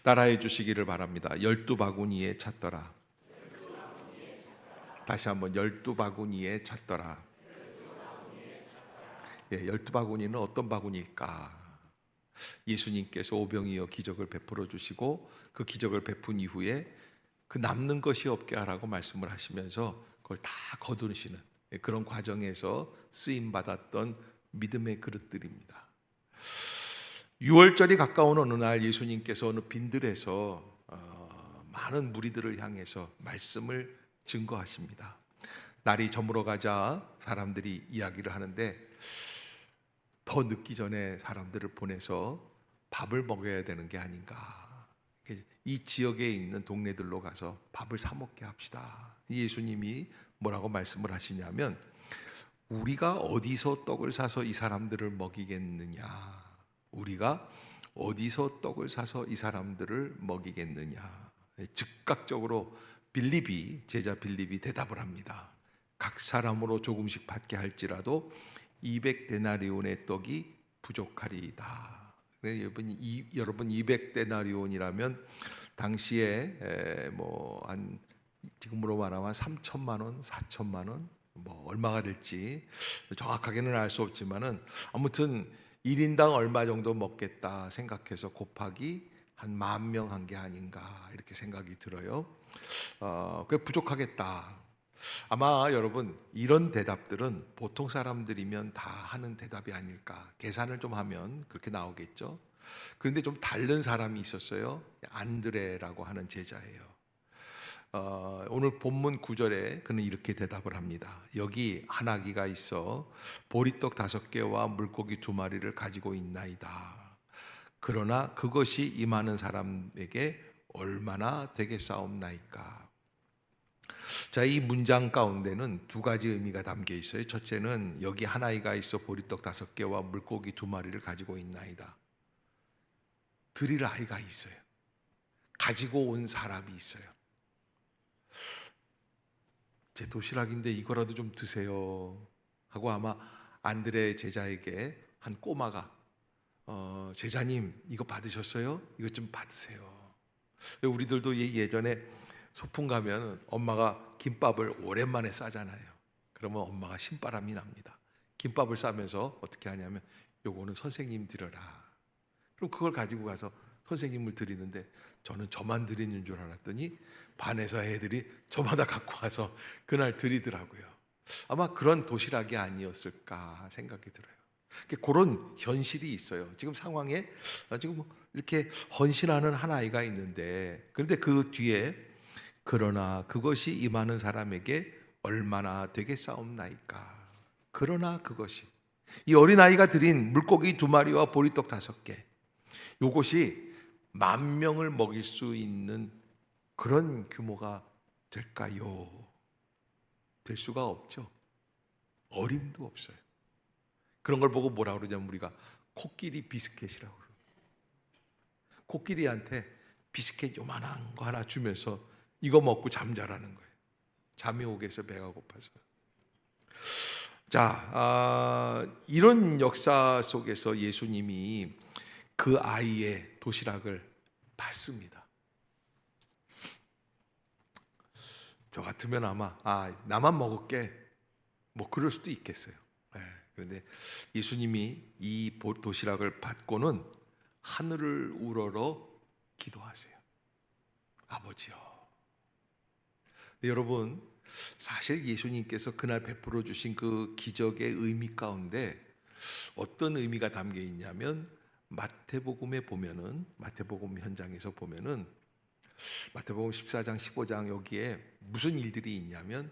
따라해 주시기를 바랍니다. 12바구니에 찼더라. 다시 한번 12바구니에 찼더라. 12바구니는 어떤 바구니일까? 예수님께서 오병이어 기적을 베풀어 주시고 그 기적을 베푼 이후에 그 남는 것이 없게 하라고 말씀을 하시면서 그걸 다 거두시는 그런 과정에서 쓰임 받았던 믿음의 그릇들입니다. 6월절이 가까운 어느 날 예수님께서 어느 빈들에서 많은 무리들을 향해서 말씀을 증거하십니다. 날이 저물어 가자 사람들이 이야기를 하는데 더 늦기 전에 사람들을 보내서 밥을 먹여야 되는 게 아닌가. 이 지역에 있는 동네들로 가서 밥을 사 먹게 합시다. 예수님이 뭐라고 말씀을 하시냐면 우리가 어디서 떡을 사서 이 사람들을 먹이겠느냐. 우리가 어디서 떡을 사서 이 사람들을 먹이겠느냐. 즉각적으로 제자 빌립이 대답을 합니다. 각 사람으로 조금씩 받게 할지라도 200데나리온의 떡이 부족하리이다. 여러분 200데나리온이라면 당시에 한 지금으로 말하면 3천만 원, 4천만 원, 얼마가 될지 정확하게는 알 수 없지만은 아무튼 1인당 얼마 정도 먹겠다 생각해서 곱하기 한 10,000명 한 게 아닌가 이렇게 생각이 들어요. 그게 부족하겠다. 아마 여러분 이런 대답들은 보통 사람들이면 다 하는 대답이 아닐까. 계산을 좀 하면 그렇게 나오겠죠. 그런데 좀 다른 사람이 있었어요. 안드레라고 하는 제자예요. 오늘 본문 9절에 그는 이렇게 대답을 합니다. 여기 한 아기가 있어 보리떡 5개와 물고기 2마리를 가지고 있나이다. 그러나 그것이 이 많은 사람에게 얼마나 되겠사옵나이까. 자, 이 문장 가운데는 2가지 의미가 담겨 있어요. 첫째는 여기 한 아이가 있어 보리떡 5개와 물고기 2마리를 가지고 있나이다. 드릴 아이가 있어요. 가지고 온 사람이 있어요. 제 도시락인데 이거라도 좀 드세요 하고 아마 안드레 제자에게 한 꼬마가 제자님 이거 받으셨어요? 이거 좀 받으세요. 우리들도 예전에 소풍 가면 엄마가 김밥을 오랜만에 싸잖아요. 그러면 엄마가 신바람이 납니다. 김밥을 싸면서 어떻게 하냐면 요거는 선생님 드려라. 그럼 그걸 가지고 가서 선생님을 드리는데 저는 저만 드리는 줄 알았더니 반에서 애들이 저마다 갖고 와서 그날 드리더라고요. 아마 그런 도시락이 아니었을까 생각이 들어요. 그런 현실이 있어요. 지금 상황에 지금 이렇게 헌신하는 한 아이가 있는데 그런데 그 뒤에 그러나 그것이 이 많은 사람에게 얼마나 되겠사옵나이까. 그러나 그것이 이 어린아이가 드린 물고기 2마리와 보리떡 5개 요것이 10,000명을 먹일 수 있는 그런 규모가 될까요? 될 수가 없죠. 어림도 없어요. 그런 걸 보고 뭐라 그러냐면 우리가 코끼리 비스켓이라고 그래요. 코끼리한테 비스켓 요만한 거 하나 주면서 이거 먹고 잠자라는 거예요. 잠이 오겠어 배가 고파서. 자, 이런 역사 속에서 예수님이 그 아이의 도시락을 받습니다. 저 같으면 아마 나만 먹을게 그럴 수도 있겠어요. 그런데 예수님이 이 도시락을 받고는 하늘을 우러러 기도하세요. 아버지요. 여러분 사실 예수님께서 그날 베풀어 주신 그 기적의 의미 가운데 어떤 의미가 담겨 있냐면 마태복음에 보면은 마태복음 현장에서 보면은 마태복음 14장 15장 여기에 무슨 일들이 있냐면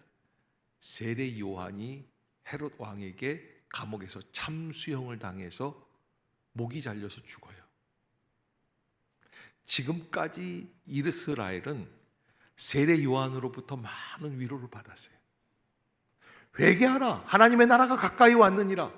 세례 요한이 헤롯 왕에게 감옥에서 참수형을 당해서 목이 잘려서 죽어요. 지금까지 이스라엘은 세례 요한으로부터 많은 위로를 받았어요. 회개하라 하나님의 나라가 가까이 왔느니라.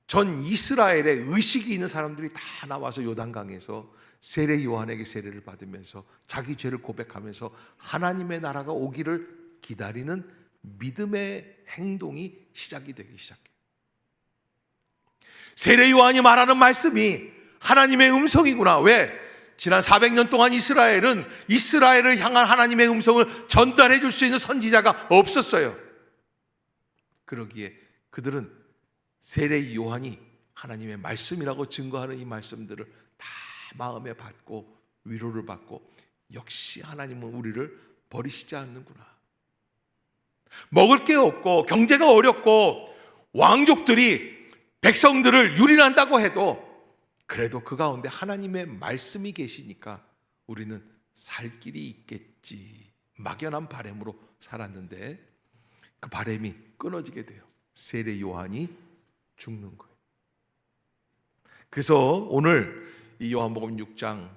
전 이스라엘에 의식이 있는 사람들이 다 나와서 요단강에서 세례 요한에게 세례를 받으면서 자기 죄를 고백하면서 하나님의 나라가 오기를 기다리는 믿음의 행동이 시작이 되기 시작해요. 세례 요한이 말하는 말씀이 하나님의 음성이구나. 왜? 지난 400년 동안 이스라엘은 이스라엘을 향한 하나님의 음성을 전달해 줄 수 있는 선지자가 없었어요. 그러기에 그들은 세례 요한이 하나님의 말씀이라고 증거하는 이 말씀들을 다 마음에 받고 위로를 받고, 역시 하나님은 우리를 버리시지 않는구나. 먹을 게 없고 경제가 어렵고 왕족들이 백성들을 유린한다고 해도 그래도 그 가운데 하나님의 말씀이 계시니까 우리는 살 길이 있겠지, 막연한 바람으로 살았는데 그 바람이 끊어지게 돼요. 세례 요한이 죽는 거예요. 그래서 오늘 이 요한복음 6장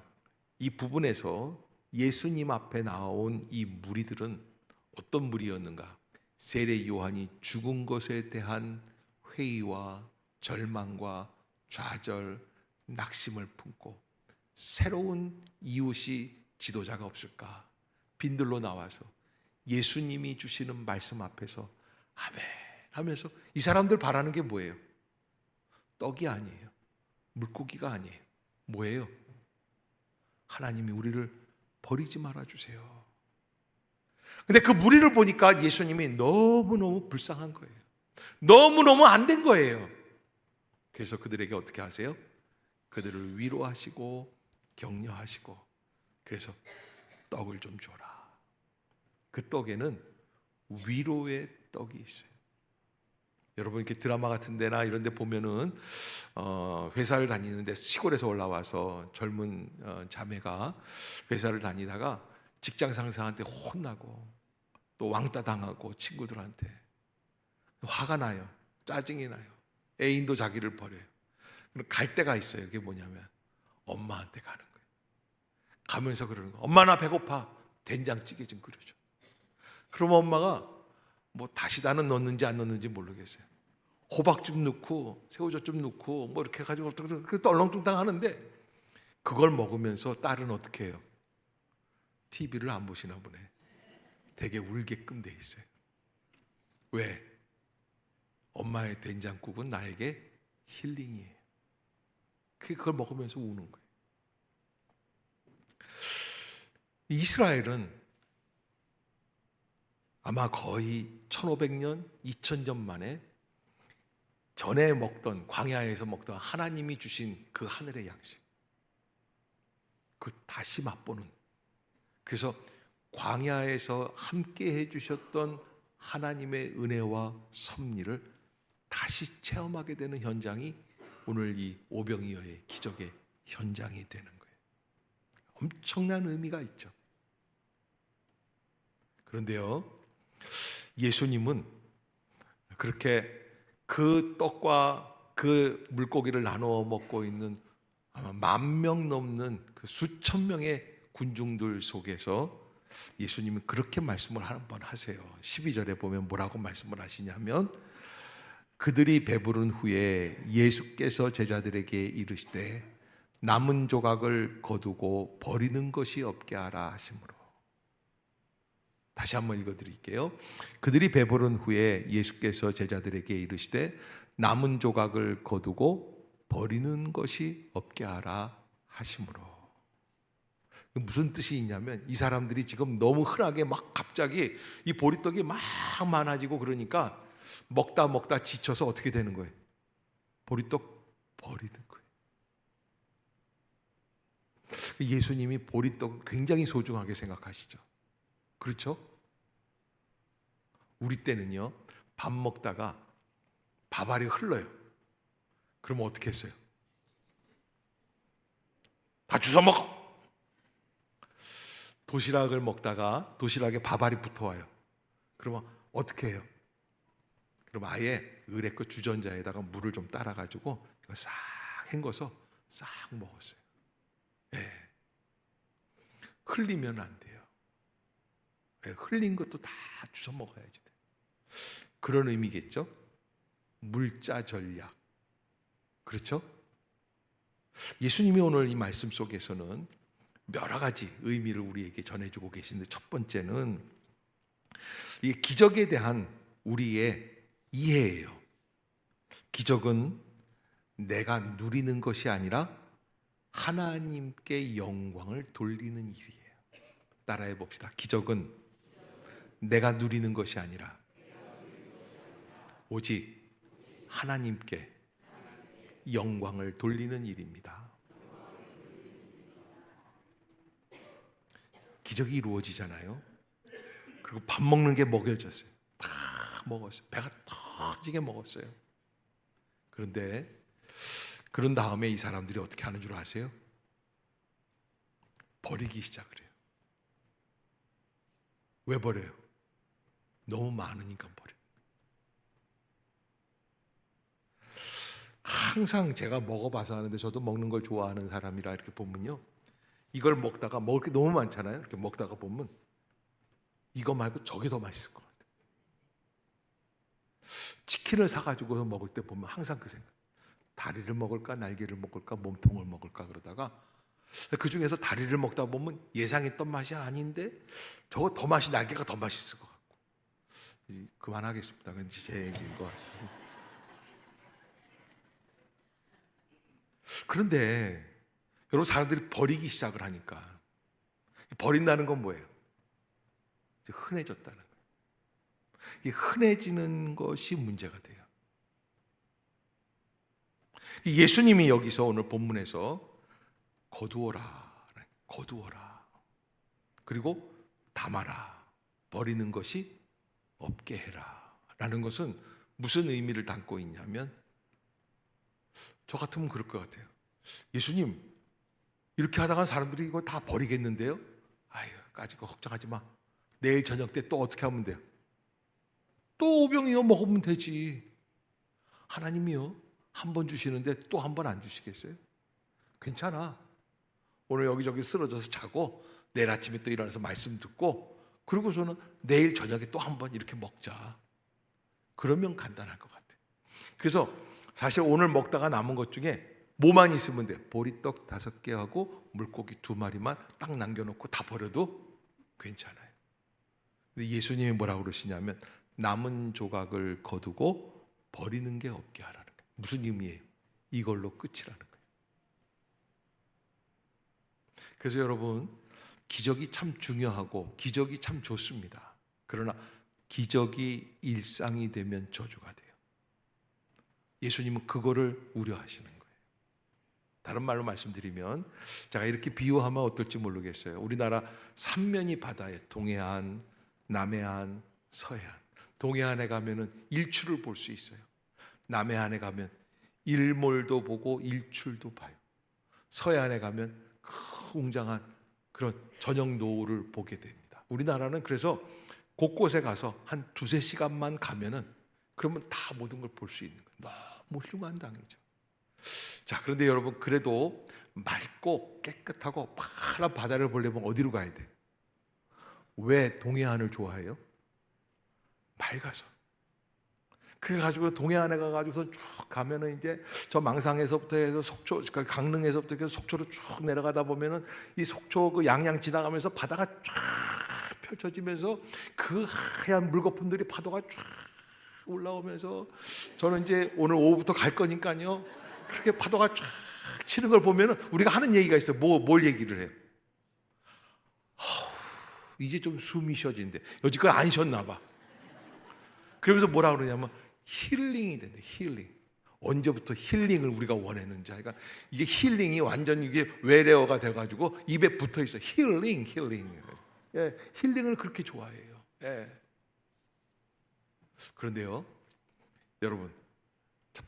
이 부분에서 예수님 앞에 나온 이 무리들은 어떤 무리였는가? 세례 요한이 죽은 것에 대한 회의와 절망과 좌절, 낙심을 품고 새로운 이웃이 지도자가 없을까? 빈들로 나와서 예수님이 주시는 말씀 앞에서 아멘 하면서, 이 사람들 바라는 게 뭐예요? 떡이 아니에요. 물고기가 아니에요. 뭐예요? 하나님이 우리를 버리지 말아주세요. 근데 그 무리를 보니까 예수님이 너무너무 불쌍한 거예요. 너무너무 안 된 거예요. 그래서 그들에게 어떻게 하세요? 그들을 위로하시고 격려하시고, 그래서 떡을 좀 줘라. 그 떡에는 위로의 떡이 있어요. 여러분 이렇게 드라마 같은 데나 이런 데 보면은 회사를 다니는데 시골에서 올라와서 젊은 자매가 회사를 다니다가 직장 상사한테 혼나고 또 왕따 당하고 친구들한테 화가 나요. 짜증이 나요. 애인도 자기를 버려요. 그럼 갈 데가 있어요. 그게 뭐냐면 엄마한테 가는 거예요. 가면서 그러는 거예요. 엄마 나 배고파. 된장찌개 좀 끓여줘. 그러면 엄마가 뭐 다시다는 넣는지 안 넣는지 모르겠어요. 호박 좀 넣고 새우젓 좀 넣고 뭐 이렇게 해가지고 떨렁뚱땅 하는데, 그걸 먹으면서 딸은 어떻게 해요? TV를 안 보시나 보네. 되게 울게끔 돼 있어요. 왜? 엄마의 된장국은 나에게 힐링이에요. 그걸 먹으면서 우는 거예요. 이스라엘은 아마 거의 1500년, 2000년 만에 전에 먹던, 광야에서 먹던 하나님이 주신 그 하늘의 양식, 그 다시 맛보는, 그래서 광야에서 함께 해주셨던 하나님의 은혜와 섭리를 다시 체험하게 되는 현장이 오늘 이 오병이어의 기적의 현장이 되는 거예요. 엄청난 의미가 있죠. 그런데요, 예수님은 그렇게 그 떡과 그 물고기를 나누어 먹고 있는 아마 10,000명 넘는 그 수천 명의 군중들 속에서 예수님은 그렇게 말씀을 한 번 하세요. 12절에 보면 뭐라고 말씀을 하시냐면, 그들이 배부른 후에 예수께서 제자들에게 이르시되 남은 조각을 거두고 버리는 것이 없게 하라 하시므로. 다시 한번 읽어드릴게요. 그들이 배부른 후에 예수께서 제자들에게 이르시되 남은 조각을 거두고 버리는 것이 없게 하라 하시므로. 무슨 뜻이 있냐면, 이 사람들이 지금 너무 흔하게 막 갑자기 이 보리떡이 막 많아지고 그러니까 먹다 지쳐서 어떻게 되는 거예요? 보리떡 버리는 거예요. 예수님이 보리떡을 굉장히 소중하게 생각하시죠. 그렇죠? 우리 때는요, 밥 먹다가 밥알이 흘러요. 그러면 어떻게 했어요? 다 주워 먹어. 도시락을 먹다가 도시락에 밥알이 붙어와요. 그러면 어떻게 해요? 그럼 아예 의뢰껏 주전자에다가 물을 좀 따라가지고 이거 싹 헹궈서 싹 먹었어요. 네. 흘리면 안 돼요. 네, 흘린 것도 다 주워 먹어야지 돼. 그런 의미겠죠? 물자 전략. 그렇죠? 예수님이 오늘 이 말씀 속에서는 여러 가지 의미를 우리에게 전해주고 계신데, 첫 번째는 이 기적에 대한 우리의 이해예요. 기적은 내가 누리는 것이 아니라 하나님께 영광을 돌리는 일이에요. 따라해 봅시다. 기적은 내가 누리는 것이 아니라 오직 하나님께 영광을 돌리는 일입니다. 기적이 이루어지잖아요. 그리고 밥 먹는 게 먹여졌어요. 다 먹었어요. 배가 터지게 먹었어요. 그런데 그런 다음에 이 사람들이 어떻게 하는 줄 아세요? 버리기 시작을 해요. 왜 버려요? 너무 많으니까 버려요. 항상 제가 먹어봐서 하는데, 저도 먹는 걸 좋아하는 사람이라 이렇게 보면요, 이걸 먹다가 먹을 게 너무 많잖아요. 이렇게 먹다가 보면 이거 말고 저게 더 맛있을 것 같아요. 치킨을 사가지고 먹을 때 보면 항상 그 생각, 다리를 먹을까 날개를 먹을까 몸통을 먹을까 그러다가 그 중에서 다리를 먹다 보면 예상했던 맛이 아닌데 저거 더 맛이, 날개가 더 맛있을 것 같고. 그만하겠습니다. 그건 제 얘기인 것 같아요. 그런데 여러분, 사람들이 버리기 시작을 하니까, 버린다는 건 뭐예요? 흔해졌다는 거예요. 이 흔해지는 것이 문제가 돼요. 예수님이 여기서 오늘 본문에서 거두어라, 거두어라, 그리고 담아라, 버리는 것이 없게 해라 라는 것은 무슨 의미를 담고 있냐면, 저 같으면 그럴 것 같아요. 예수님, 이렇게 하다가 사람들이 이거 다 버리겠는데요? 아유, 까짓거 걱정하지 마. 내일 저녁 때 또 어떻게 하면 돼요? 또 오병이어 먹으면 되지. 하나님이요, 한 번 주시는데 또 한 번 안 주시겠어요? 괜찮아. 오늘 여기저기 쓰러져서 자고 내일 아침에 또 일어나서 말씀 듣고 그러고서는 내일 저녁에 또 한 번 이렇게 먹자. 그러면 간단할 것 같아요. 그래서 사실 오늘 먹다가 남은 것 중에 뭐만 있으면 돼요? 보리떡 5개하고 물고기 2마리만 딱 남겨놓고 다 버려도 괜찮아요. 근데 예수님이 뭐라고 그러시냐면, 남은 조각을 거두고 버리는 게 없게 하라는 거예요. 무슨 의미예요? 이걸로 끝이라는 거예요. 그래서 여러분, 기적이 참 중요하고 기적이 참 좋습니다. 그러나 기적이 일상이 되면 저주가 돼요. 예수님은 그거를 우려하시는 거예요. 다른 말로 말씀드리면, 제가 이렇게 비유하면 어떨지 모르겠어요. 우리나라 삼면이 바다에, 동해안, 남해안, 서해안. 동해안에 가면은 일출을 볼 수 있어요. 남해안에 가면 일몰도 보고 일출도 봐요. 서해안에 가면 그 웅장한 그런 저녁 노을을 보게 됩니다. 우리나라는 그래서 곳곳에 가서 한 2-3시간만 가면은 그러면 다 모든 걸 볼 수 있는 거예요. 너무 훌륭한 땅이죠. 자, 그런데 여러분, 그래도 맑고 깨끗하고 파란 바다를 보려면 어디로 가야 돼요? 왜 동해안을 좋아해요? 맑아서. 그래가지고 동해안에 가가지고서 쭉 가면은 이제 저 망상에서부터 해서 속초, 그러니까 강릉에서부터 해서 속초로 쭉 내려가다 보면은 이 속초 그 양양 지나가면서 바다가 쫙 펼쳐지면서 그 하얀 물거품들이 파도가 쫙 올라오면서, 저는 이제 오늘 오후부터 갈 거니까요, 그렇게 파도가 쫙 치는 걸 보면은 우리가 하는 얘기가 있어요. 뭘 얘기를 해요? 이제 좀 숨이 쉬어진대. 여지껏 안 쉬었나 봐. 그러면서 뭐라 그러냐면 힐링이 된대. 힐링. 언제부터 힐링을 우리가 원했는지. 그러니까 이게 힐링이 완전 이게 외래어가 돼가지고 입에 붙어 있어. 힐링. 예, 힐링을 그렇게 좋아해요. 예. 그런데요, 여러분,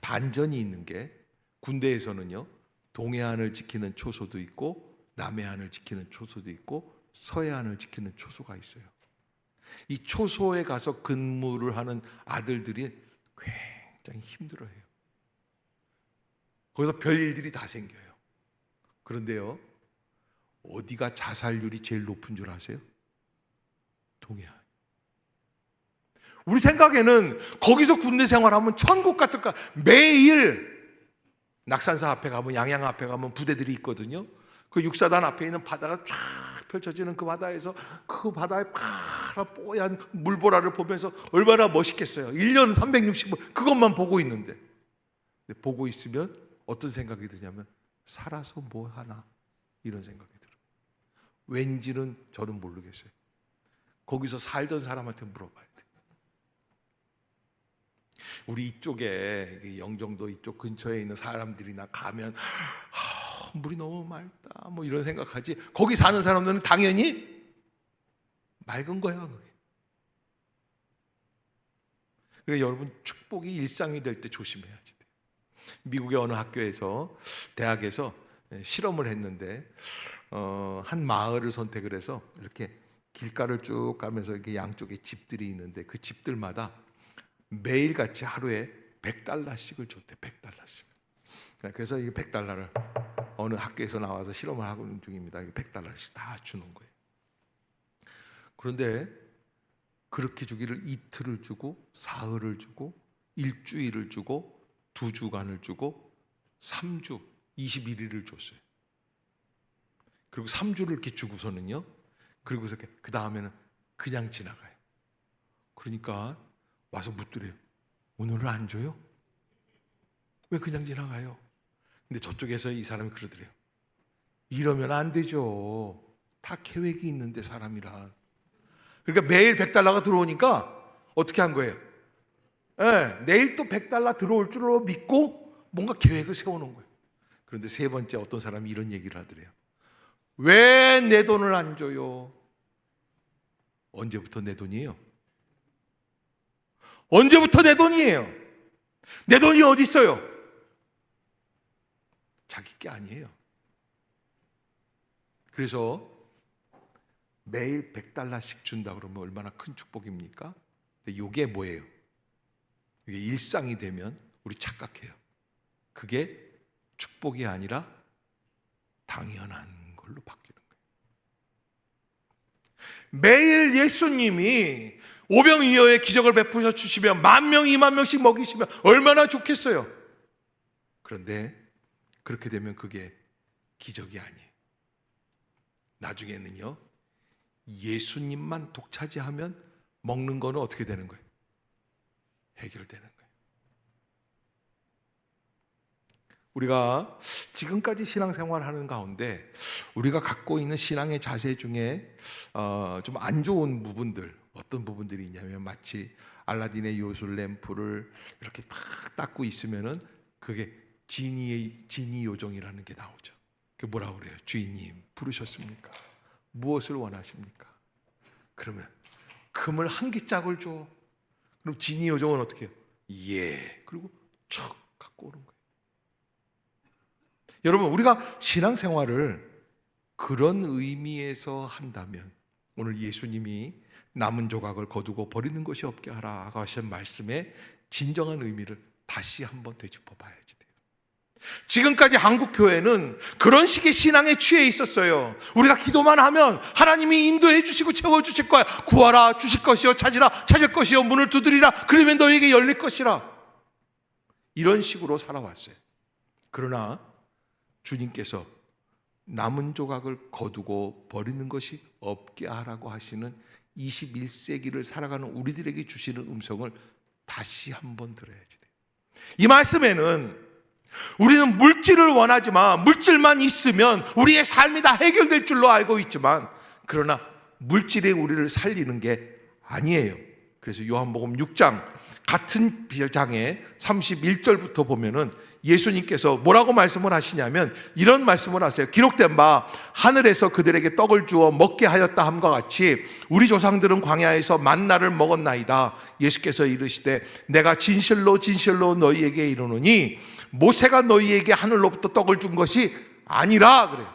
반전이 있는 게, 군대에서는요, 동해안을 지키는 초소도 있고 남해안을 지키는 초소도 있고 서해안을 지키는 초소가 있어요. 이 초소에 가서 근무를 하는 아들들이 굉장히 힘들어해요. 거기서 별일들이 다 생겨요. 그런데요, 어디가 자살률이 제일 높은 줄 아세요? 동해안. 우리 생각에는 거기서 군대 생활하면 천국 같을까? 매일 낙산사 앞에 가면, 양양 앞에 가면 부대들이 있거든요. 그 육사단 앞에 있는 바다가 쫙 펼쳐지는 그 바다에서 그 바다의 파란 뽀얀 물보라를 보면서 얼마나 멋있겠어요. 1년 365 그것만 보고 있는데, 근데 보고 있으면 어떤 생각이 드냐면 살아서 뭐 하나, 이런 생각이 들어요. 왠지는 저는 모르겠어요. 거기서 살던 사람한테 물어봐야 돼요. 우리 이쪽에 영종도 이쪽 근처에 있는 사람들이나 가면 물이 너무 맑다 뭐 이런 생각하지, 거기 사는 사람들은 당연히 맑은 거야 그게. 그래서 여러분, 축복이 일상이 될 때 조심해야지 돼요. 미국의 어느 학교에서, 대학에서 실험을 했는데 한 마을을 선택을 해서 이렇게 길가를 쭉 가면서 이렇게 양쪽에 집들이 있는데 그 집들마다 매일같이 하루에 $100씩을 줬대. $100씩. 그래서 이 $100를 어느 학교에서 나와서 실험을 하고 있는 중입니다. $100씩 다 주는 거예요. 그런데 그렇게 주기를 이틀을 주고, 사흘을 주고, 일주일을 주고, 2주간을 주고, 3주, 21일을 줬어요. 그리고 3주를 이렇게 주고서는요, 그리고서 그 다음에는 그냥 지나가요. 그러니까 와서 묻더래요. 오늘은 안 줘요? 왜 그냥 지나가요? 근데 저쪽에서 이 사람이 그러더래요. 이러면 안 되죠. 다 계획이 있는데, 사람이란. 그러니까 매일 $100가 들어오니까 어떻게 한 거예요? 내일 또 $100 들어올 줄로 믿고 뭔가 계획을 세우는 거예요. 그런데 세 번째 어떤 사람이 이런 얘기를 하더래요. 왜 내 돈을 안 줘요? 언제부터 내 돈이에요? 언제부터 내 돈이에요? 내 돈이 어디 있어요? 자기 게 아니에요. 그래서 매일 $100씩 준다 그러면 얼마나 큰 축복입니까? 근데 이게 뭐예요? 이게 일상이 되면 우리 착각해요. 그게 축복이 아니라 당연한 걸로 바뀌는 거예요. 매일 예수님이 오병이어의 기적을 베푸셔 주시면 10,000명, 20,000명씩 먹이시면 얼마나 좋겠어요. 그런데 그렇게 되면 그게 기적이 아니에요. 나중에는요, 예수님만 독차지하면 먹는 거는 어떻게 되는 거예요? 해결되는 거예요. 우리가 지금까지 신앙생활을 하는 가운데 우리가 갖고 있는 신앙의 자세 중에 좀 안 좋은 부분들, 어떤 부분들이 있냐면, 마치 알라딘의 요술 램프를 이렇게 탁 닦고 있으면은 그게 지니 요정이라는 게 나오죠. 그게 뭐라고 그래요? 주인님 부르셨습니까? 무엇을 원하십니까? 그러면 금을 한 개짝을 줘. 그럼 지니 요정은 어떻게 해요? 예. 그리고 척 갖고 오는 거예요. 여러분, 우리가 신앙생활을 그런 의미에서 한다면, 오늘 예수님이 남은 조각을 거두고 버리는 것이 없게 하라 하신 말씀의 진정한 의미를 다시 한번 되짚어 봐야지 돼요. 지금까지 한국 교회는 그런 식의 신앙에 취해 있었어요. 우리가 기도만 하면 하나님이 인도해 주시고 채워 주실 거야. 구하라 주실 것이요, 찾으라 찾을 것이요, 문을 두드리라 그러면 너에게 열릴 것이라. 이런 식으로 살아왔어요. 그러나 주님께서 남은 조각을 거두고 버리는 것이 없게 하라고 하시는 21세기를 살아가는 우리들에게 주시는 음성을 다시 한번 들어야지 돼요. 이 말씀에는 우리는 물질을 원하지만, 물질만 있으면 우리의 삶이 다 해결될 줄로 알고 있지만, 그러나 물질이 우리를 살리는 게 아니에요. 그래서 요한복음 6장 같은 장에 31절부터 보면은 예수님께서 뭐라고 말씀을 하시냐면 이런 말씀을 하세요. 기록된 바 하늘에서 그들에게 떡을 주어 먹게 하였다 함과 같이 우리 조상들은 광야에서 만나를 먹었나이다. 예수께서 이르시되 내가 진실로 진실로 너희에게 이르노니 모세가 너희에게 하늘로부터 떡을 준 것이 아니라 그래요.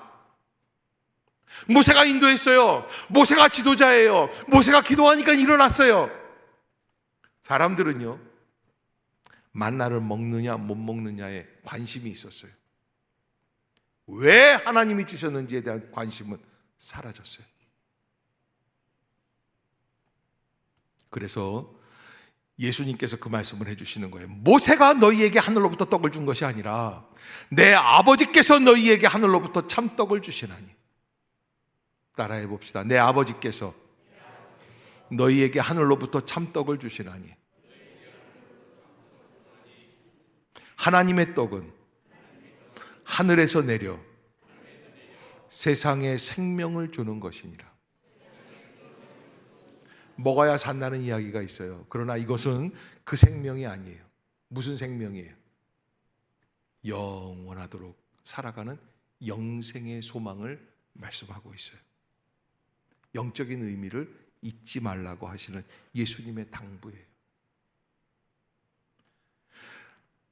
모세가 인도했어요. 모세가 지도자예요. 모세가 기도하니까 일어났어요. 사람들은요, 만나를 먹느냐 못 먹느냐에 관심이 있었어요. 왜 하나님이 주셨는지에 대한 관심은 사라졌어요. 그래서 예수님께서 그 말씀을 해주시는 거예요. 모세가 너희에게 하늘로부터 떡을 준 것이 아니라 내 아버지께서 너희에게 하늘로부터 참떡을 주시나니. 따라해 봅시다. 내 아버지께서 너희에게 하늘로부터 참떡을 주시나니. 하나님의 떡은 하늘에서 내려 세상에 생명을 주는 것이니라. 먹어야 산다는 이야기가 있어요. 그러나 이것은 그 생명이 아니에요. 무슨 생명이에요? 영원하도록 살아가는 영생의 소망을 말씀하고 있어요. 영적인 의미를 잊지 말라고 하시는 예수님의 당부예요.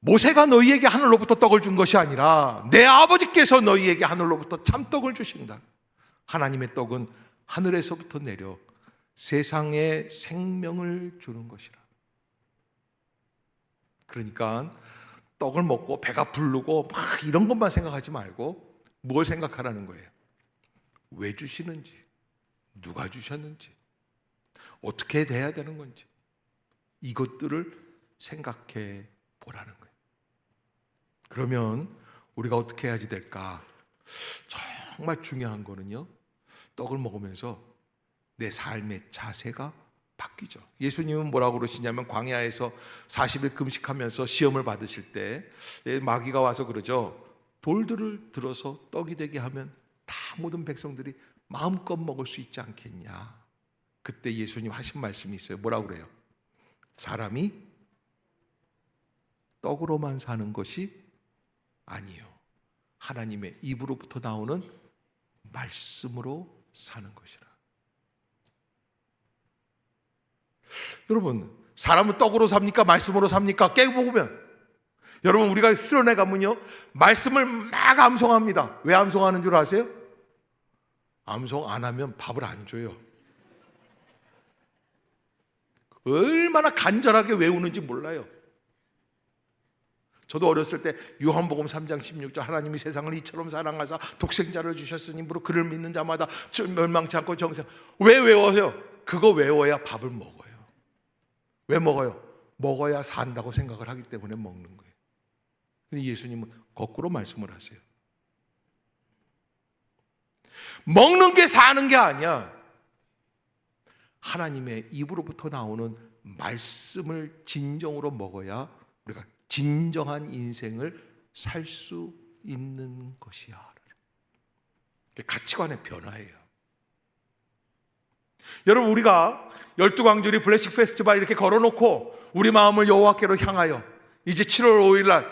모세가 너희에게 하늘로부터 떡을 준 것이 아니라 내 아버지께서 너희에게 하늘로부터 참떡을 주신다. 하나님의 떡은 하늘에서부터 내려 세상에 생명을 주는 것이라. 그러니까 떡을 먹고 배가 부르고 막 이런 것만 생각하지 말고 뭘 생각하라는 거예요? 왜 주시는지, 누가 주셨는지, 어떻게 돼야 되는 건지, 이것들을 생각해 보라는 거예요. 그러면 우리가 어떻게 해야지 될까? 정말 중요한 거는요, 떡을 먹으면서 내 삶의 자세가 바뀌죠. 예수님은 뭐라고 그러시냐면 광야에서 40일 금식하면서 시험을 받으실 때 마귀가 와서 그러죠. 돌들을 들어서 떡이 되게 하면 다 모든 백성들이 마음껏 먹을 수 있지 않겠냐. 그때 예수님 하신 말씀이 있어요. 뭐라고 그래요? 사람이 떡으로만 사는 것이 아니요, 하나님의 입으로부터 나오는 말씀으로 사는 것이라. 여러분, 사람은 떡으로 삽니까? 말씀으로 삽니까? 깨보면 여러분, 우리가 수련회 가면요 말씀을 막 암송합니다. 왜 암송하는 줄 아세요? 암송 안 하면 밥을 안 줘요. 얼마나 간절하게 외우는지 몰라요. 저도 어렸을 때 요한복음 3장 16절 하나님이 세상을 이처럼 사랑하사 독생자를 주셨으니 무릇 그를 믿는 자마다 멸망치 않고 정생. 왜 외워요? 그거 외워야 밥을 먹어요. 왜 먹어요? 먹어야 산다고 생각을 하기 때문에 먹는 거예요. 근데 예수님은 거꾸로 말씀을 하세요. 먹는 게 사는 게 아니야. 하나님의 입으로부터 나오는 말씀을 진정으로 먹어야 우리가 진정한 인생을 살 수 있는 것이야. 가치관의 변화예요. 여러분, 우리가 12광주리 블레싱 페스티벌 이렇게 걸어놓고 우리 마음을 여호와께로 향하여 이제 7월 5일 날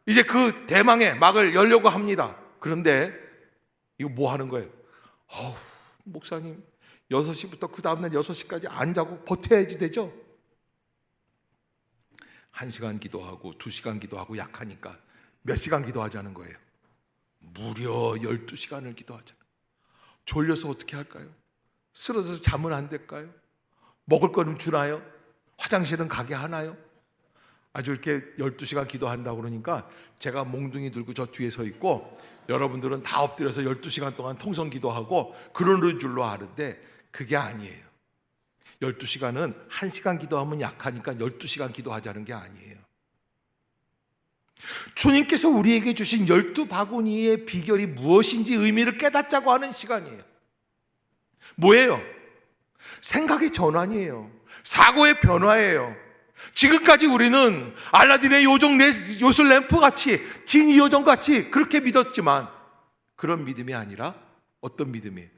이제 그 대망의 막을 열려고 합니다. 그런데 이거 뭐 하는 거예요? 목사님 6시부터 그 다음날 6시까지 안 자고 버텨야지 되죠? 1시간 기도하고 2시간 기도하고 약하니까 몇 시간 기도하자는 거예요? 무려 12시간을 기도하잖아요. 졸려서 어떻게 할까요? 쓰러져서 잠은 안 될까요? 먹을 거는 주나요? 화장실은 가게 하나요? 아주 이렇게 12시간 기도한다고 그러니까 제가 몽둥이 들고 저 뒤에 서 있고 여러분들은 다 엎드려서 12시간 동안 통성 기도하고 그러는 줄로 아는데 그게 아니에요. 12시간은 1시간 기도하면 약하니까 12시간 기도하자는 게 아니에요. 주님께서 우리에게 주신 12바구니의 비결이 무엇인지 의미를 깨닫자고 하는 시간이에요. 뭐예요? 생각의 전환이에요. 사고의 변화예요. 지금까지 우리는 알라딘의 요술 램프 같이, 지니 요정 같이 그렇게 믿었지만 그런 믿음이 아니라 어떤 믿음이에요?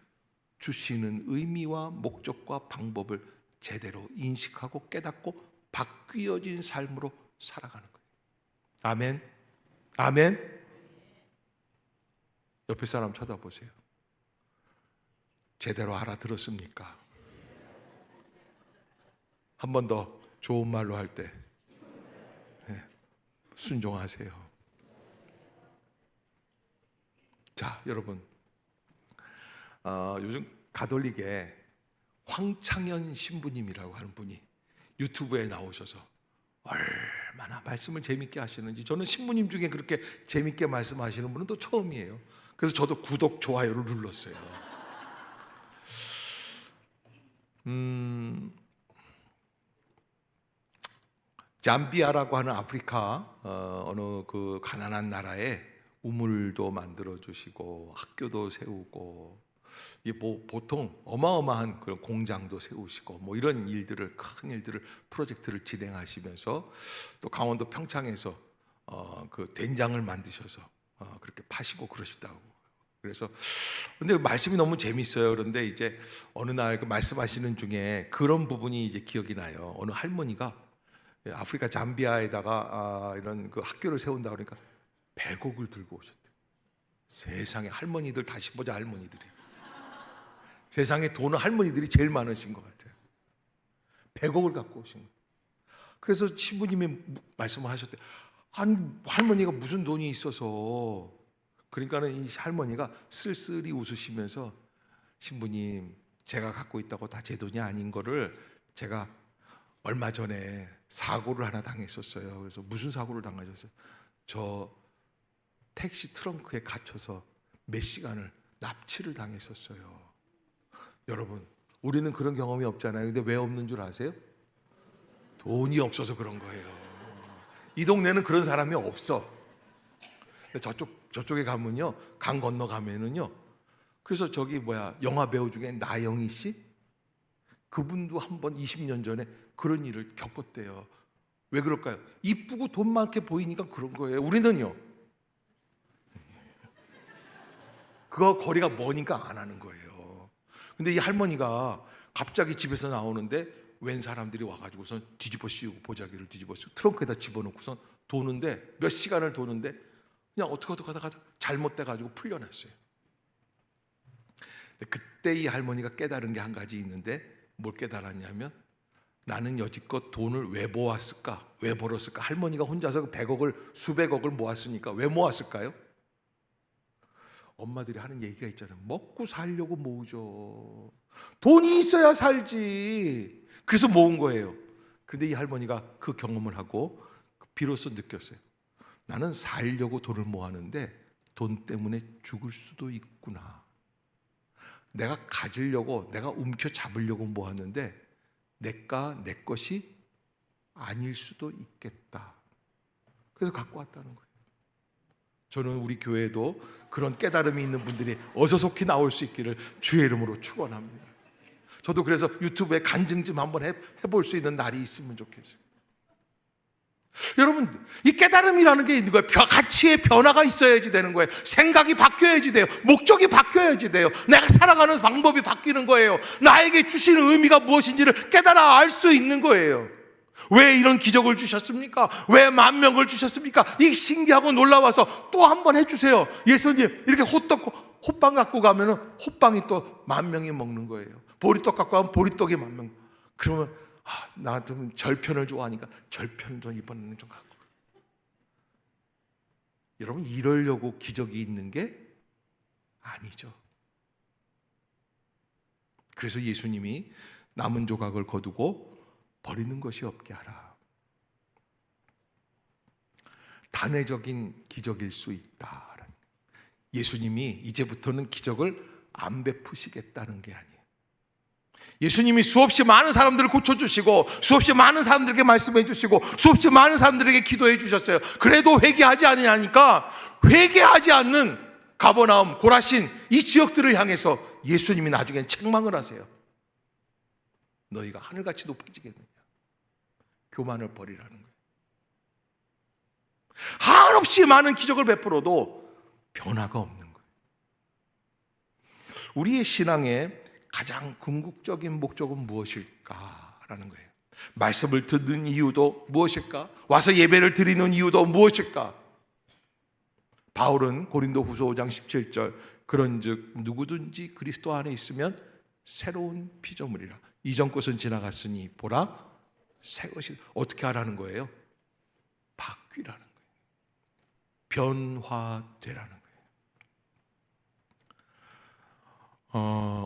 주시는 의미와 목적과 방법을 제대로 인식하고 깨닫고 바뀌어진 삶으로 살아가는 거예요. 아멘. 아멘. 옆에 사람 쳐다보세요. 제대로 알아들었습니까? 한 번 더 좋은 말로 할 때 순종하세요. 자, 여러분, 요즘 가톨릭에 황창현 신부님이라고 하는 분이 유튜브에 나오셔서 얼마나 말씀을 재밌게 하시는지, 저는 신부님 중에 그렇게 재밌게 말씀하시는 분은 또 처음이에요. 그래서 저도 구독, 좋아요를 눌렀어요. 잠비아라고 하는 아프리카 어느 그 가난한 나라에 우물도 만들어 주시고 학교도 세우고 뭐 보통 어마어마한 그런 공장도 세우시고 뭐 이런 일들을, 큰 일들을, 프로젝트를 진행하시면서 또 강원도 평창에서 그 된장을 만드셔서 그렇게 파시고 그러시다고. 그래서 근데 말씀이 너무 재밌어요. 그런데 이제 어느 날 그 말씀하시는 중에 그런 부분이 이제 기억이 나요. 어느 할머니가 아프리카 잠비아에다가 이런 그 학교를 세운다 그러니까 100억을 들고 오셨대요. 세상에, 할머니들 다시 보자, 할머니들이. 세상에 돈은 할머니들이 제일 많으신 것 같아요. 100억을 갖고 오신 거예요. 그래서 신부님이 말씀을 하셨대요. 아니, 할머니가 무슨 돈이 있어서. 그러니까는 이 할머니가 쓸쓸히 웃으시면서, 신부님, 제가 갖고 있다고 다 제 돈이 아닌 거를 제가 얼마 전에 사고를 하나 당했었어요. 그래서 무슨 사고를 당하셨어요? 저 택시 트렁크에 갇혀서 몇 시간을 납치를 당했었어요. 여러분, 우리는 그런 경험이 없잖아요. 근데 왜 없는 줄 아세요? 돈이 없어서 그런 거예요. 이 동네는 그런 사람이 없어. 저쪽에 가면요, 강 건너 가면은요, 그래서 저기 영화 배우 중에 나영희 씨, 그분도 한번 20년 전에 그런 일을 겪었대요. 왜 그럴까요? 이쁘고 돈 많게 보이니까 그런 거예요. 우리는요, 그거 거리가 머니까 안 하는 거예요. 근데 이 할머니가 갑자기 집에서 나오는데 웬 사람들이 와가지고선 뒤집어 씌우고, 보자기를 뒤집어 씌우고 트렁크에다 집어넣고선 도는데, 몇 시간을 도는데 그냥 어떻게 하다가 잘못돼가지고 풀려났어요. 그때 이 할머니가 깨달은 게 한 가지 있는데, 뭘 깨달았냐면, 나는 여지껏 돈을 왜 모았을까? 왜 벌었을까? 할머니가 혼자서 100억을, 수백억을 모았으니까 왜 모았을까요? 엄마들이 하는 얘기가 있잖아요. 먹고 살려고 모으죠. 돈이 있어야 살지. 그래서 모은 거예요. 그런데 이 할머니가 그 경험을 하고 비로소 느꼈어요. 나는 살려고 돈을 모았는데 돈 때문에 죽을 수도 있구나. 내가 가지려고, 내가 움켜잡으려고 모았는데 내 것이 아닐 수도 있겠다. 그래서 갖고 왔다는 거예요. 저는 우리 교회에도 그런 깨달음이 있는 분들이 어서 속히 나올 수 있기를 주의 이름으로 축원합니다. 저도 그래서 유튜브에 간증 좀 한번 해볼 수 있는 날이 있으면 좋겠어요. 여러분, 이 깨달음이라는 게 있는 거예요. 가치의 변화가 있어야지 되는 거예요. 생각이 바뀌어야지 돼요. 목적이 바뀌어야지 돼요. 내가 살아가는 방법이 바뀌는 거예요. 나에게 주시는 의미가 무엇인지를 깨달아 알 수 있는 거예요. 왜 이런 기적을 주셨습니까? 왜 만명을 주셨습니까? 이게 신기하고 놀라워서 또 한 번 해주세요. 예수님, 이렇게 호빵 갖고 가면은 호빵이 또 10,000명이 먹는 거예요. 보리떡 갖고 가면 보리떡이 10,000명. 그러면 나 좀 절편을 좋아하니까 절편도 이번에는 좀 갖고. 여러분, 이러려고 기적이 있는 게 아니죠. 그래서 예수님이 남은 조각을 거두고 버리는 것이 없게 하라. 단회적인 기적일 수 있다. 예수님이 이제부터는 기적을 안 베푸시겠다는 게 아니에요. 예수님이 수없이 많은 사람들을 고쳐주시고, 수없이 많은 사람들에게 말씀해 주시고, 수없이 많은 사람들에게 기도해 주셨어요. 그래도 회개하지 않으니까 회개하지 않는 가버나움, 고라신 이 지역들을 향해서 예수님이 나중엔 책망을 하세요. 너희가 하늘같이 높아지겠느냐? 교만을 버리라는 거예요. 한없이 많은 기적을 베풀어도 변화가 없는 거예요. 우리의 신앙의 가장 궁극적인 목적은 무엇일까라는 거예요. 말씀을 듣는 이유도 무엇일까? 와서 예배를 드리는 이유도 무엇일까? 바울은 고린도 후서 5장 17절, 그런즉 누구든지 그리스도 안에 있으면 새로운 피조물이라. 이전 것은 지나갔으니 보라 새 것이. 어떻게 하라는 거예요? 바뀌라는 거예요. 변화되라는 거예요.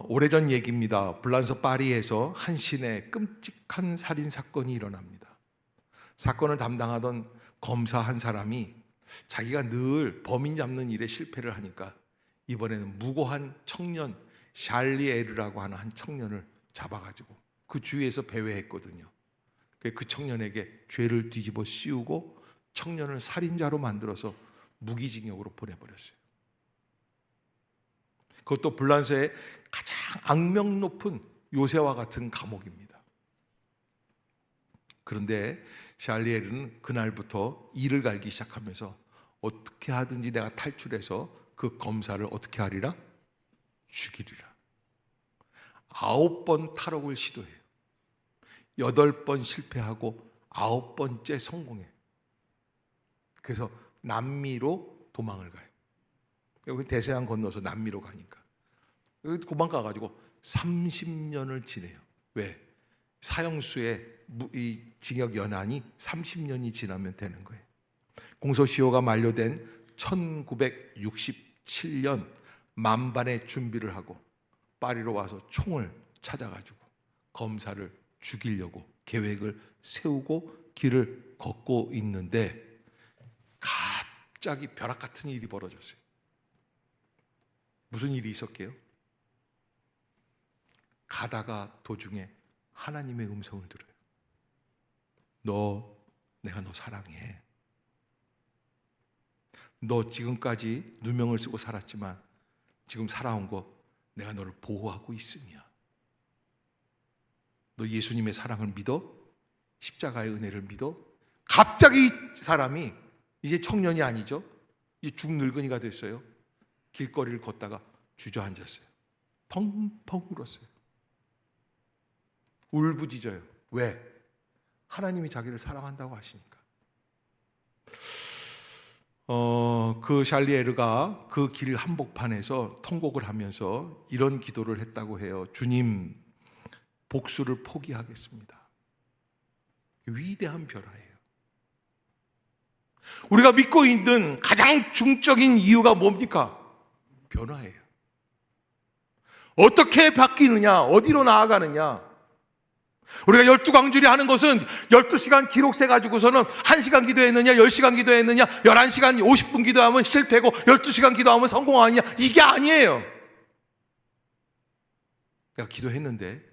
오래전 얘기입니다. 불란서 파리에서 한 시내 끔찍한 살인 사건이 일어납니다. 사건을 담당하던 검사 한 사람이 자기가 늘 범인 잡는 일에 실패를 하니까 이번에는 무고한 청년 샬리 에르라고 하는 한 청년을 잡아가지고 그 주위에서 배회했거든요. 그 청년에게 죄를 뒤집어 씌우고 청년을 살인자로 만들어서 무기징역으로 보내버렸어요. 그것도 불란서의 가장 악명 높은 요새와 같은 감옥입니다. 그런데 샬리에르는 그날부터 이를 갈기 시작하면서 어떻게 하든지 내가 탈출해서 그 검사를 어떻게 하리라? 죽이리라. 9번 탈옥을 시도해요. 8번 실패하고 9번째 성공해요. 그래서 남미로 도망을 가요. 여기 대서양 건너서 남미로 가니까 여기 도망가가지고 30년을 지내요. 왜? 사형수의 이 징역 연한이 30년이 지나면 되는 거예요. 공소시효가 만료된 1967년 만반의 준비를 하고 파리로 와서 총을 찾아가지고 검사를 죽이려고 계획을 세우고 길을 걷고 있는데 갑자기 벼락 같은 일이 벌어졌어요. 무슨 일이 있었게요? 가다가 도중에 하나님의 음성을 들어요. 내가 너 사랑해. 너 지금까지 누명을 쓰고 살았지만 지금 살아온 거 내가 너를 보호하고 있음이야. 너 예수님의 사랑을 믿어? 십자가의 은혜를 믿어? 갑자기 이 사람이 이제 청년이 아니죠. 이제 중늙은이가 됐어요. 길거리를 걷다가 주저앉았어요. 펑펑 울었어요. 울부짖어요. 왜? 하나님이 자기를 사랑한다고 하시니까. 그 샬리 에르가 그 길 한복판에서 통곡을 하면서 이런 기도를 했다고 해요. 주님, 복수를 포기하겠습니다. 위대한 변화예요. 우리가 믿고 있는 가장 중적인 이유가 뭡니까? 변화예요. 어떻게 바뀌느냐? 어디로 나아가느냐? 우리가 12광주리 하는 것은 12시간 기록세 가지고서는 1시간 기도했느냐, 10시간 기도했느냐, 11시간 50분 기도하면 실패고 12시간 기도하면 성공하느냐, 이게 아니에요. 내가 기도했는데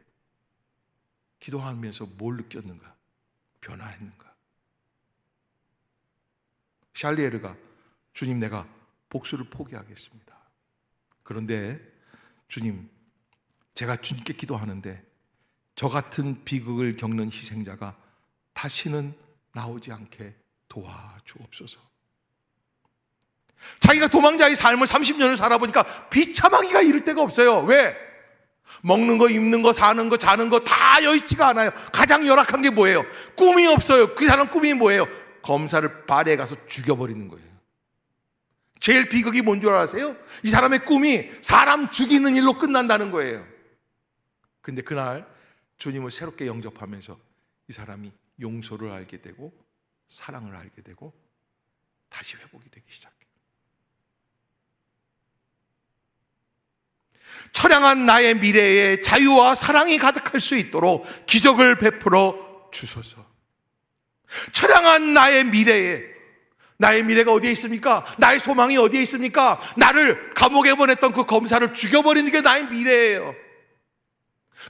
기도하면서 뭘 느꼈는가? 변화했는가? 샬리에르가 주님, 내가 복수를 포기하겠습니다. 그런데 주님, 제가 주님께 기도하는데 저 같은 비극을 겪는 희생자가 다시는 나오지 않게 도와주옵소서. 자기가 도망자의 삶을 30년을 살아보니까 비참하기가 이를 데가 없어요. 왜? 먹는 거, 입는 거, 사는 거, 자는 거 다 여의치가 않아요. 가장 열악한 게 뭐예요? 꿈이 없어요. 그 사람 꿈이 뭐예요? 검사를 발에 가서 죽여버리는 거예요. 제일 비극이 뭔 줄 아세요? 이 사람의 꿈이 사람 죽이는 일로 끝난다는 거예요. 근데 그날 주님을 새롭게 영접하면서 이 사람이 용서를 알게 되고 사랑을 알게 되고 다시 회복이 되기 시작해요. 처량한 나의 미래에 자유와 사랑이 가득할 수 있도록 기적을 베풀어 주소서. 처량한 나의 미래가 어디에 있습니까? 나의 소망이 어디에 있습니까? 나를 감옥에 보냈던 그 검사를 죽여버리는 게 나의 미래예요.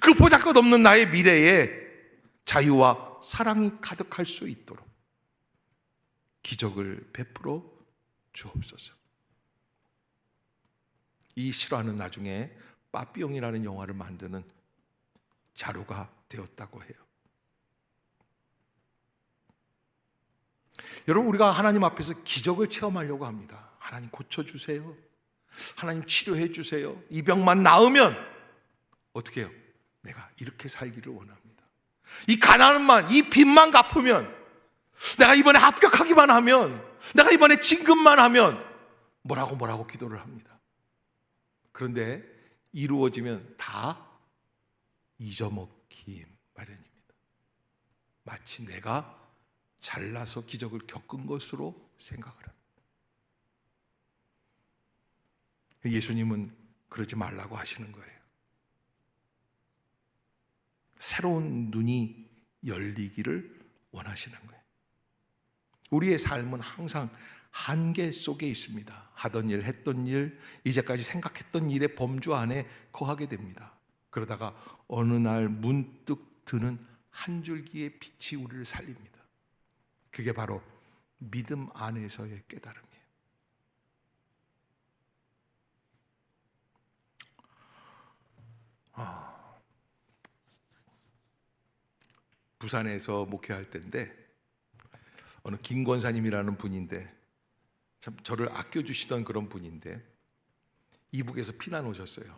그 보잘것없는 나의 미래에 자유와 사랑이 가득할 수 있도록 기적을 베풀어 주옵소서. 이 실화는 나중에 빠삐용이라는 영화를 만드는 자료가 되었다고 해요. 여러분, 우리가 하나님 앞에서 기적을 체험하려고 합니다. 하나님 고쳐주세요. 하나님 치료해 주세요. 이 병만 나으면 어떻게 해요? 내가 이렇게 살기를 원합니다. 이 가난만, 이 빚만 갚으면, 내가 이번에 합격하기만 하면, 내가 이번에 진급만 하면 뭐라고 기도를 합니다. 그런데 이루어지면 다 잊어먹기 마련입니다. 마치 내가 잘나서 기적을 겪은 것으로 생각을 합니다. 예수님은 그러지 말라고 하시는 거예요. 새로운 눈이 열리기를 원하시는 거예요. 우리의 삶은 항상 한계 속에 있습니다. 하던 일, 했던 일, 이제까지 생각했던 일의 범주 안에 거하게 됩니다. 그러다가 어느 날 문득 드는 한 줄기의 빛이 우리를 살립니다. 그게 바로 믿음 안에서의 깨달음이에요. 부산에서 목회할 때인데 어느 김 권사님이라는 분인데 참 저를 아껴주시던 그런 분인데 이북에서 피난 오셨어요.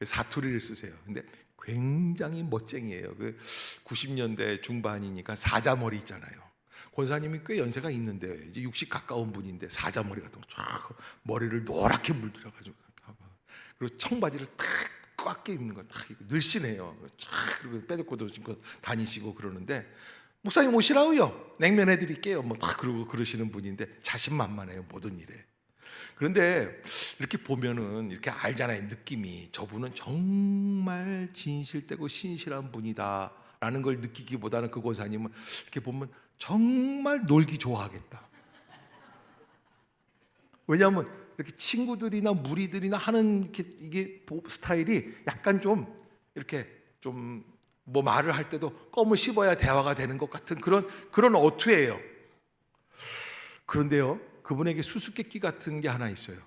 사투리를 쓰세요. 근데 굉장히 멋쟁이에요. 그 90년대 중반이니까 사자머리 있잖아요. 권사님이 꽤 연세가 있는데 이제 60 가까운 분인데 사자머리 같은 거 쫙 머리를 노랗게 물들여가지고 그리고 청바지를 탁 꽉 입는 거 탁 늘씬해요. 쫙 그리고 빼놓고도 신고 다니시고 그러는데 목사님 오시라고요. 냉면 해드릴게요. 뭐 다 그러시는 분인데 자신만만해요 모든 일에. 그런데 이렇게 보면은 이렇게 알잖아요. 느낌이 저분은 정말 진실되고 신실한 분이다라는 걸 느끼기보다는 그 권사님은 이렇게 보면 정말 놀기 좋아하겠다. 왜냐하면 이렇게 친구들이나 무리들이나 하는 이게 스타일이 약간 좀 이렇게 좀 뭐 말을 할 때도 껌을 씹어야 대화가 되는 것 같은 그런 어투예요. 그런데요, 그분에게 수수께끼 같은 게 하나 있어요.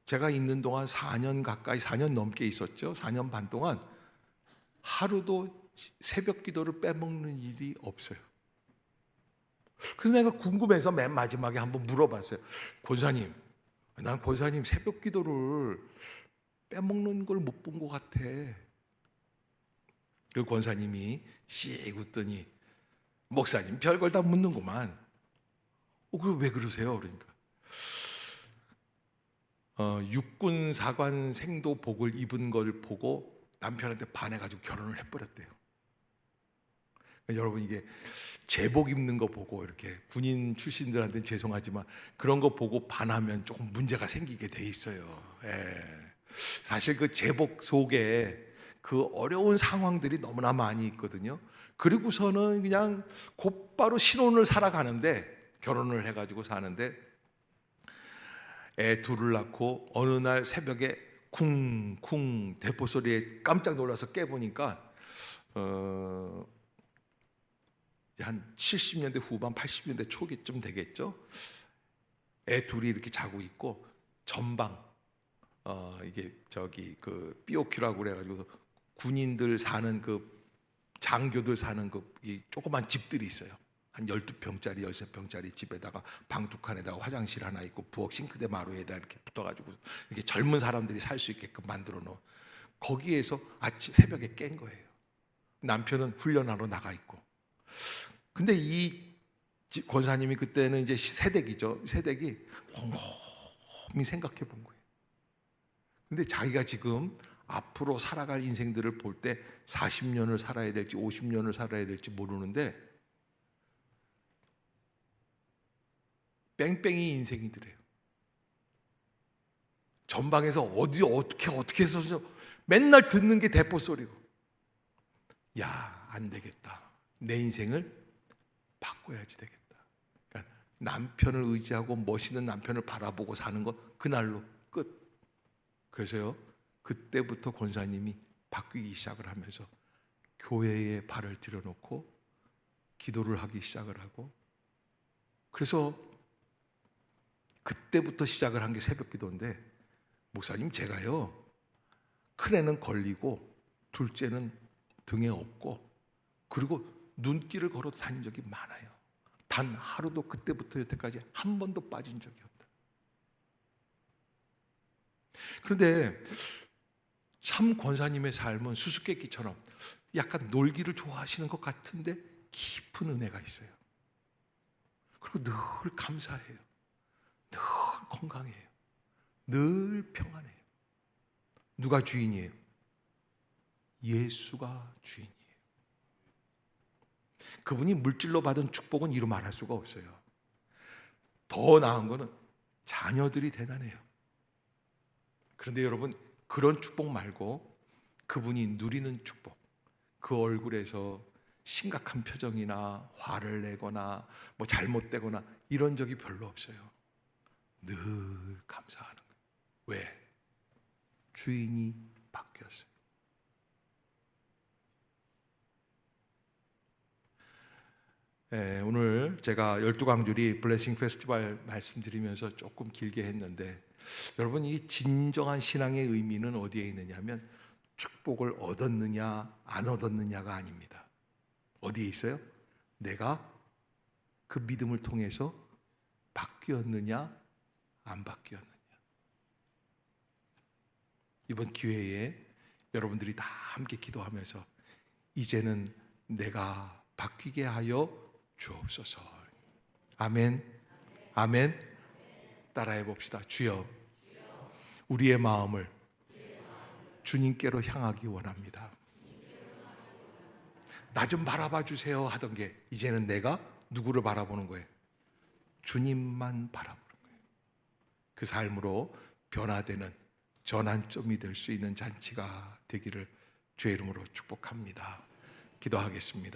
제가 있는 동안 4년 가까이 4년 넘게 있었죠. 4년 반 동안 하루도 새벽 기도를 빼먹는 일이 없어요. 그래서 내가 궁금해서 맨 마지막에 한번 물어봤어요. 권사님, 난 권사님 새벽 기도를 빼먹는 걸 못 본 것 같아. 그 권사님이 씩 웃더니 목사님 별걸 다 묻는구만. 그 왜 그러세요? 그러니까 육군 사관 생도복을 입은 걸 보고 남편한테 반해가지고 결혼을 해버렸대요. 여러분 이게 제복 입는 거 보고 이렇게 군인 출신들한테는 죄송하지만 그런 거 보고 반하면 조금 문제가 생기게 돼 있어요. 사실 그 제복 속에 그 어려운 상황들이 너무나 많이 있거든요. 그리고서는 그냥 곧바로 신혼을 살아가는데 결혼을 해가지고 사는데 애 둘을 낳고 어느 날 새벽에 쿵쿵 대포 소리에 깜짝 놀라서 깨보니까 한 70년대 후반 80년대 초기쯤 되겠죠. 애 둘이 이렇게 자고 있고 전방 이게 저기 그 삐오큐라고 그래가지고 군인들 사는 그 장교들 사는 그 이 조그만 집들이 있어요. 한 12평짜리 13평짜리 집에다가 방 두 칸에다가 화장실 하나 있고 부엌 싱크대 마루에다 이렇게 붙어가지고 이렇게 젊은 사람들이 살 수 있게끔 만들어 놓은 거기에서 아침 새벽에 깬 거예요. 남편은 훈련하러 나가 있고. 근데 이 권사님이 그때는 이제 새댁이죠. 새댁이 곰곰이 생각해 본 거예요. 근데 자기가 지금 앞으로 살아갈 인생들을 볼 때 40년을 살아야 될지 50년을 살아야 될지 모르는데 뺑뺑이 인생이더래요. 전방에서 어떻게 해서 맨날 듣는 게 대포 소리고. 야, 안 되겠다. 내 인생을 바꿔야지 되겠다. 그러니까 남편을 의지하고 멋있는 남편을 바라보고 사는 것 그날로 끝. 그래서요, 그때부터 권사님이 바뀌기 시작을 하면서 교회에 발을 들여놓고 기도를 하기 시작을 하고, 그래서 그때부터 시작을 한 게 새벽 기도인데, 목사님 제가요 큰애는 걸리고 둘째는 등에 업고 그리고 눈길을 걸어 다닌 적이 많아요. 단 하루도 그때부터 여태까지 한 번도 빠진 적이 없다. 그런데 참 권사님의 삶은 수수께끼처럼 약간 놀기를 좋아하시는 것 같은데 깊은 은혜가 있어요. 그리고 늘 감사해요. 늘 건강해요. 늘 평안해요. 누가 주인이에요? 예수가 주인이에요. 그분이 물질로 받은 축복은 이루 말할 수가 없어요. 더 나은 거는 자녀들이 대단해요. 그런데 여러분, 그런 축복 말고 그분이 누리는 축복, 그 얼굴에서 심각한 표정이나 화를 내거나 뭐 잘못되거나 이런 적이 별로 없어요. 늘 감사하는 거예요. 왜? 주인이 바뀌었어요. 오늘 제가 12강주리 블레싱 페스티벌 말씀드리면서 조금 길게 했는데, 여러분 이 진정한 신앙의 의미는 어디에 있느냐면 축복을 얻었느냐 안 얻었느냐가 아닙니다. 어디에 있어요? 내가 그 믿음을 통해서 바뀌었느냐 안 바뀌었느냐. 이번 기회에 여러분들이 다 함께 기도하면서 이제는 내가 바뀌게 하여 주옵소서. 아멘. 아멘. 따라해 봅시다. 주여, 우리의 마음을 주님께로 향하기 원합니다. 나 좀 바라봐 주세요 하던 게 이제는 내가 누구를 바라보는 거예요? 주님만 바라보는 거예요. 그 삶으로 변화되는 전환점이 될 수 있는 잔치가 되기를 주의 이름으로 축복합니다. 기도하겠습니다.